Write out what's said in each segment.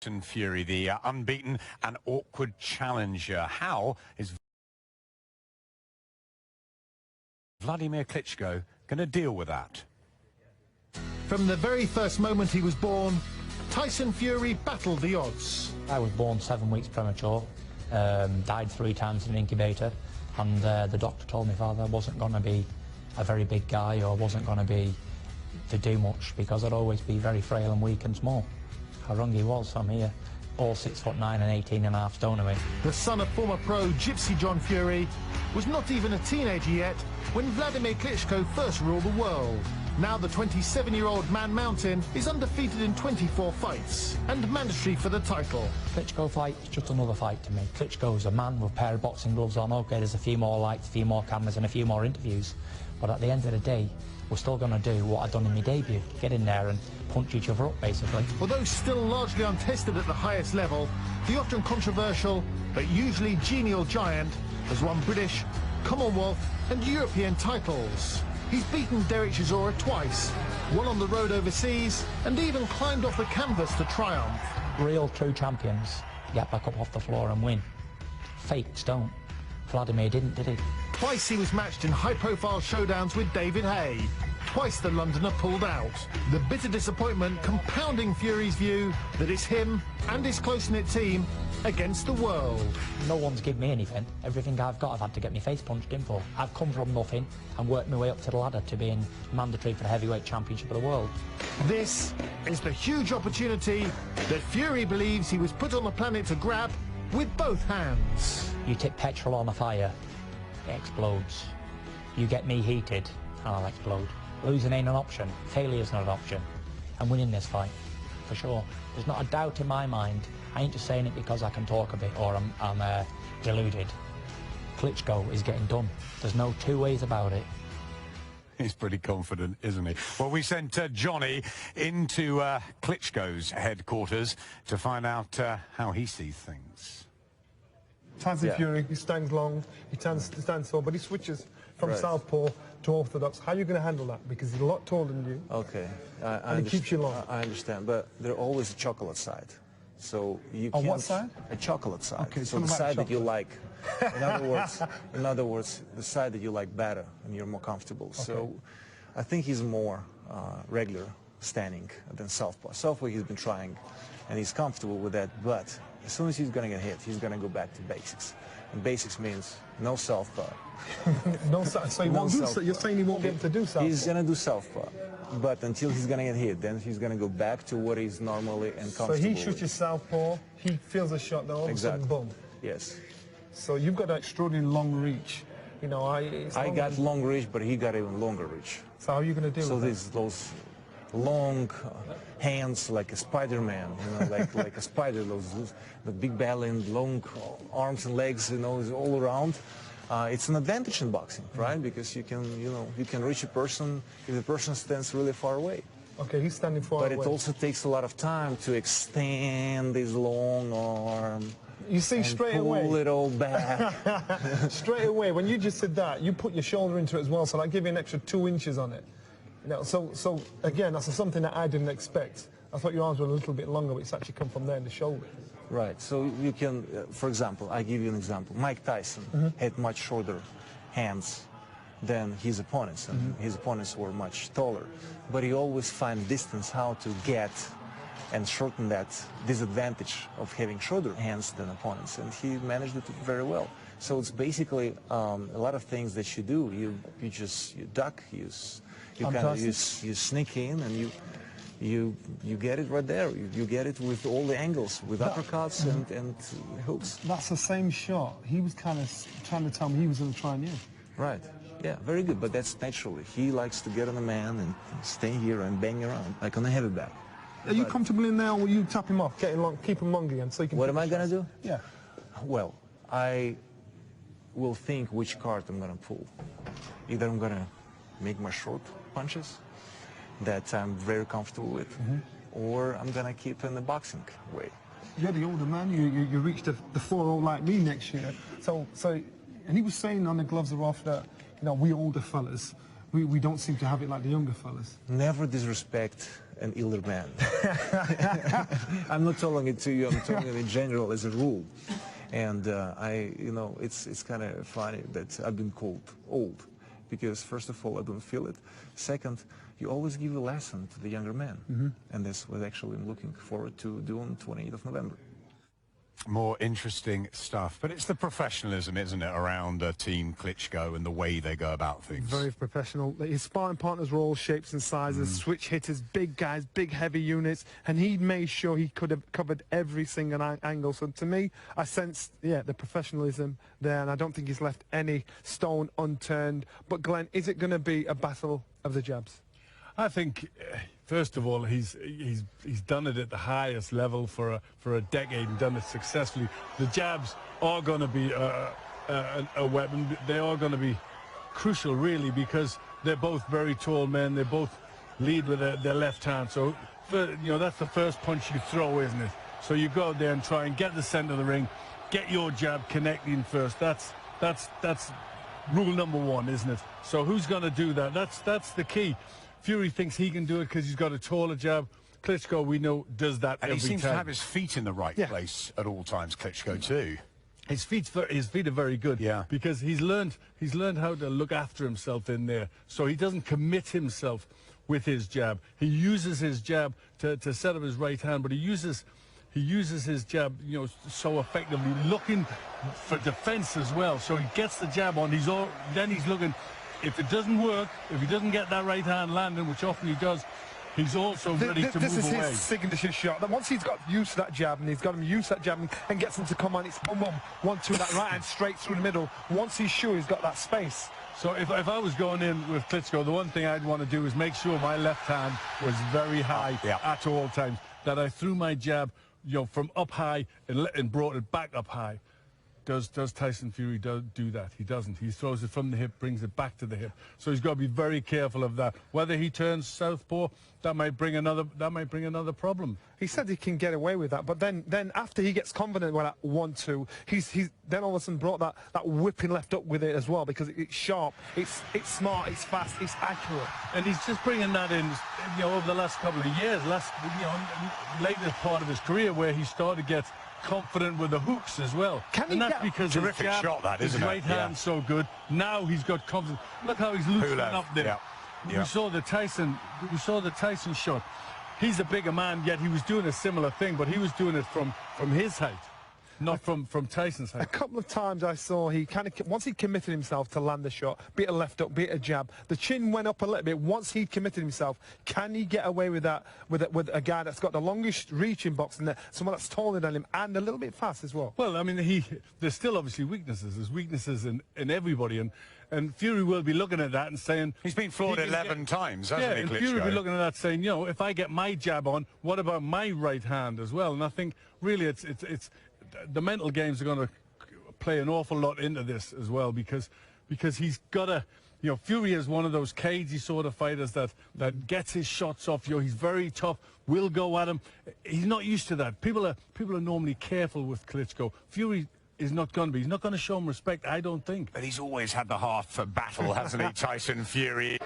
Tyson Fury, the unbeaten and awkward challenger. How is Wladimir Klitschko going to deal with that? From the very first moment he was born, Tyson Fury battled the odds. I was born 7 weeks premature, died 3 times in an incubator, and the doctor told me father wasn't going to be a very big guy or wasn't going to do much because I'd always be very frail and weak and small. How wrong he was. I'm here, all 6'9" and 18.5 stone away. The son of former pro Gypsy John Fury was not even a teenager yet when Wladimir Klitschko first ruled the world. Now the 27-year-old Man Mountain is undefeated in 24 fights and mandatory for the title. Klitschko fight is just another fight to me. Klitschko's a man with a pair of boxing gloves on. Okay, there's a few more lights, a few more cameras and a few more interviews. But at the end of the day, we're still going to do what I've done in my debut. Get in there and punch each other up, basically. Although still largely untested at the highest level, the often controversial but usually genial giant has won British, Commonwealth and European titles. He's beaten Derek Chisora twice, won on the road overseas, and even climbed off the canvas to triumph. Real true champions get back up off the floor and win. Fakes don't. Wladimir didn't, did he? Twice he was matched in high-profile showdowns with David Haye. Twice the Londoner pulled out. The bitter disappointment compounding Fury's view that it's him and his close-knit team against the world. No one's given me anything. Everything I've got I've had to get my face punched in for. I've come from nothing and worked my way up to the ladder to being mandatory for the heavyweight championship of the world. This is the huge opportunity that Fury believes he was put on the planet to grab with both hands. You tip petrol on a fire, it explodes. You get me heated and I'll explode. Losing ain't an option, failure's not an option. I'm winning this fight, for sure. There's not a doubt in my mind. I ain't just saying it because I can talk a bit or I'm deluded. Klitschko is getting done. There's no two ways about it. He's pretty confident, isn't he? Well, we sent Johnny into Klitschko's headquarters to find out how he sees things. Tyson Fury, he stands long, he stands tall, but he switches from southpaw to orthodox. How are you going to handle that? Because he's a lot taller than you. Okay. And he keeps you long. I understand, but there's always a chocolate side. So you On can't... what side? A chocolate side. Okay, so the side that you like. In other words, the side that you like better and you're more comfortable. Okay. So I think he's more regular standing than southpaw. Southpaw he's been trying and he's comfortable with that, but as soon as he's going to get hit, he's going to go back to basics. And basics means no southpaw. No, so he won't do, you're saying he won't be able to do southpaw? He's going to do southpaw. But until he's going to get hit, then he's going to go back to what he's normally and comfortable So he shoots his southpaw, he feels a shot, then all of a sudden, boom. Yes. So you've got an extraordinary long reach. You know, I got long reach, but he got even longer reach. So how are you going to deal with that? So those long hands like a Spider-Man, you know, like a spider, the big belly and long arms and legs, you know, all around. It's an advantage in boxing, right? Because you can reach a person if the person stands really far away. Okay, he's standing far away. But it also takes a lot of time to extend his long arm. You see, straight away. Pull it all back. Straight away, when you just said that, you put your shoulder into it as well, so that give you an extra 2 inches on it. You know, so again, that's something that I didn't expect. I thought your arms were a little bit longer, but it's actually come from there in the shoulder. Right, so you can, for example, I give you an example. Mike Tyson had much shorter hands than his opponents, and his opponents were much taller. But he always found distance how to get and shorten that disadvantage of having shorter hands than opponents, and he managed it very well. So it's basically a lot of things that you do. You duck, you sneak in, and you get it right there. You get it with all the angles, with uppercuts and hooks. That's the same shot. He was kind of trying to tell me he was going to try on you. Right. Yeah, very good, but that's naturally. He likes to get on a man and stay here and bang around, like on a heavy back. Are you comfortable in there, or will you tap him off, keep him long again, so you can... What am I going to do? Yeah. Well, I will think which card I'm going to pull. Either I'm going to make my short punches that I'm very comfortable with, or I'm going to keep in the boxing way. You're the older man. You reach the 4-0 like me next year. So, and he was saying on the Gloves Are Off that, you know, we older fellas, we don't seem to have it like the younger fellas. Never disrespect an elder man. I'm not telling it to you, I'm telling it in general as a rule. And you know, it's kind of funny that I've been called old, because first of all, I don't feel it. Second, you always give a lesson to the younger man. And that's what actually I'm looking forward to do on 28th of November. More interesting stuff. But it's the professionalism, isn't it, around Team Klitschko and the way they go about things. Very professional. His sparring partners were all shapes and sizes, switch hitters, big guys, big heavy units, and he made sure he could have covered every single angle. So to me, I sensed, yeah, the professionalism there, and I don't think he's left any stone unturned. But Glenn, is it going to be a battle of the jabs? I think, first of all, he's done it at the highest level for a decade and done it successfully. The jabs are going to be a weapon. They are going to be crucial, really, because they're both very tall men. They both lead with their left hand. So, you know, that's the first punch you throw, isn't it? So you go out there and try and get the center of the ring, get your jab connecting first. That's rule number one, isn't it? So who's going to do that? That's the key. Fury thinks he can do it because he's got a taller jab. Klitschko, we know, does that every time. And he seems to have his feet in the right place at all times, Klitschko, too. His feet are very good, because he's learned how to look after himself in there. So he doesn't commit himself with his jab. He uses his jab to set up his right hand, but he uses his jab, you know, so effectively, looking for defense as well. So he gets the jab on. Then he's looking. If it doesn't work, if he doesn't get that right hand landing, which often he does, he's also ready to move away. This is his signature shot. That once he's got used to that jab, and he's got him used to that jab, and gets him to come on, it's boom, boom, 1-2, that right hand straight through the middle. Once he's sure he's got that space. So if I was going in with Klitschko, the one thing I'd want to do is make sure my left hand was very high at all times, that I threw my jab, you know, from up high and brought it back up high. Does Tyson Fury do that? He doesn't. He throws it from the hip, brings it back to the hip. So he's got to be very careful of that. Whether he turns southpaw, that might bring another problem. He said he can get away with that, but then after he gets confident with that 1-2, he's then all of a sudden brought that whipping left up with it as well, because it's sharp, it's smart, it's fast, it's accurate. And he's just bringing that in, you know, over the last couple of years, latest part of his career, where he started to get confident with the hooks as well. And that's because terrific his jab, shot, that, isn't his right hand's so good. Now he's got confidence. Look how he's loosening up there. We saw the Tyson shot. He's a bigger man, yet he was doing a similar thing, but he was doing it from his height, not from Tyson's height. A couple of times I saw he kind of, once he committed himself to land the shot, be it a left up, be it a jab, the chin went up a little bit. Once he committed himself, can he get away with that with a guy that's got the longest reach in boxing, someone that's taller than him and a little bit fast as well? Well, I mean, there's still obviously weaknesses. There's weaknesses in everybody, and Fury will be looking at that and saying... He's been floored 11 times, hasn't he, Klitschko? And Fury will be looking at that saying, you know, if I get my jab on, what about my right hand as well? And I think, really, it's the mental games are going to play an awful lot into this as well, because he's got to, you know, Fury is one of those cagey sort of fighters that gets his shots off. You know, he's very tough, will go at him. He's not used to that. People are normally careful with Klitschko. Fury is not going to be. He's not going to show him respect, I don't think. But he's always had the heart for battle, hasn't he, Tyson Fury?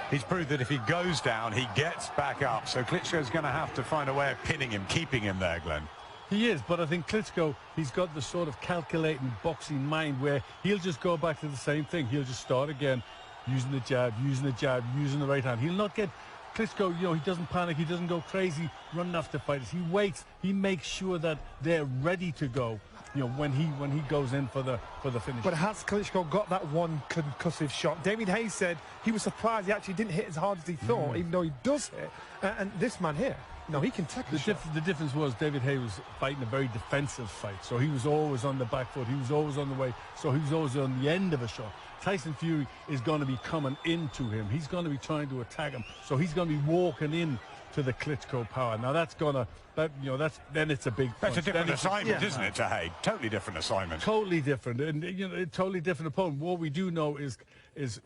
He's proved that if he goes down, he gets back up. So Klitschko's going to have to find a way of pinning him, keeping him there, Glenn. He is, but I think Klitschko, he's got the sort of calculating boxing mind where he'll just go back to the same thing. He'll just start again, using the jab, using the right hand. He'll not get... Klitschko, you know, he doesn't panic, he doesn't go crazy running after fighters. He waits, he makes sure that they're ready to go, you know, when he goes in for the finish. But has Klitschko got that one concussive shot? David Hayes said he was surprised he actually didn't hit as hard as he thought, even though he does hit. And this man here, no, he can tackle the difference was David Hayes was fighting a very defensive fight, so he was always on the back foot, he was always on the way, so he was always on the end of a shot. Tyson Fury is going to be coming into him. He's going to be trying to attack him, so he's going to be walking in to the Klitschko power. Now that's gonna, then it's a big punch. That's a different assignment, isn't it, to Hayes? Totally different assignment. Totally different, and you know, a totally different opponent. What we do know is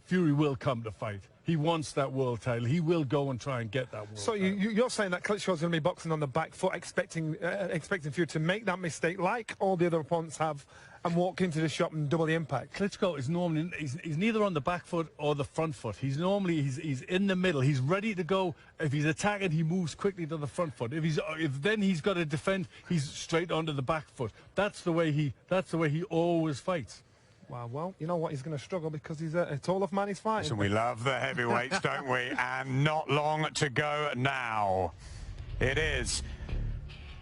Fury will come to fight. He wants that world title. He will go and try and get that world title. So you're saying that Klitschko's going to be boxing on the back foot, expecting Fury to make that mistake like all the other opponents have, and walk into the shop and double the impact. Klitschko is normally, he's neither on the back foot or the front foot. He's normally, he's in the middle. He's ready to go. If he's attacking, he moves quickly to the front foot. If then he's got to defend, he's straight onto the back foot. That's the way he always fights. Wow, well, you know what? He's going to struggle because he's a tall enough man he's fighting. So we love the heavyweights, don't we? And not long to go now. It is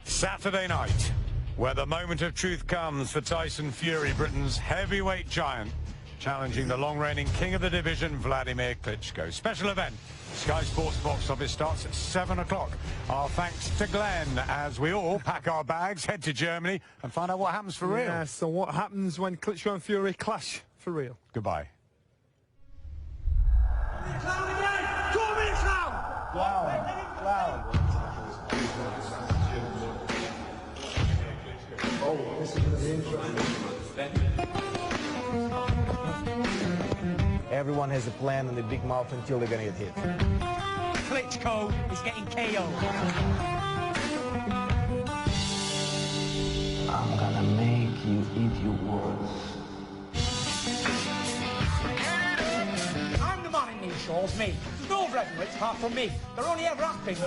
Saturday night, where the moment of truth comes for Tyson Fury, Britain's heavyweight giant, challenging the long-reigning king of the division, Wladimir Klitschko. Special event. Sky Sports box office starts at 7 o'clock. Our thanks to Glenn as we all pack our bags, head to Germany and find out what happens for real. Yeah, so what happens when Klitschko and Fury clash for real? Goodbye. Clown again! 2 minutes now! Clown. Oh, this is going to be interesting. Everyone has a plan and a big mouth until they're gonna get hit. Klitschko is getting KO'd. I'm gonna make you eat your words. I'm the man in these shows, me. There's no heavyweights apart from me. They're only ever acting.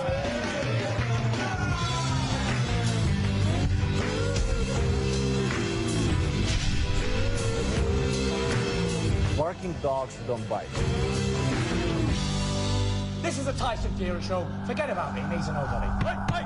Barking dogs don't bite. This is a Tyson Fury show. Forget about me. He's a nobody. Hey, hey!